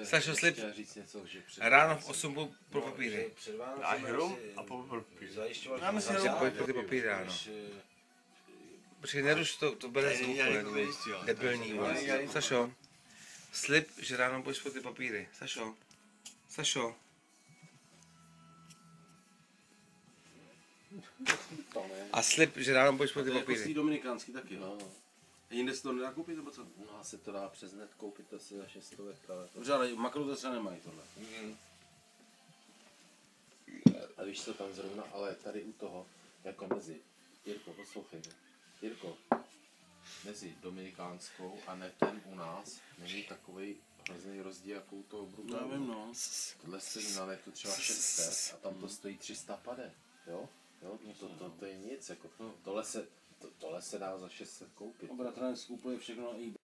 Sašo, slib. říct něco, že Ráno v 8 budu pro papíry. Dáš rum a popíš. Máme si pojď pro ty papíry ráno. Počkej, neruš to bere zvuk, debilní, vole. Sašo, slib, že ráno půjdeš pro ty papíry. Sašo, Sašo. A slib, že ráno půjdeš pro ty Jako papíry. dominikánský taky, no. Jinde se to nedá koupit, nebo co? No, se to dá přes net koupit asi za 600 právě. Dobře, ale v Makru to třeba nemají tohle. A víš co tam zrovna, ale tady u toho, jako mezi, Jirko, poslouchej mě. Jirko, mezi dominikánskou a netem u nás není takovej hrozný rozdíl jako u toho Brutálu. Já vím, no. Tohle stojí na netu třeba 600 a tam to stojí 300 pade, jo? Jo, to je nic, jako tohle se dá za 600 koupit. Bratranec kupuje všechno na eBay.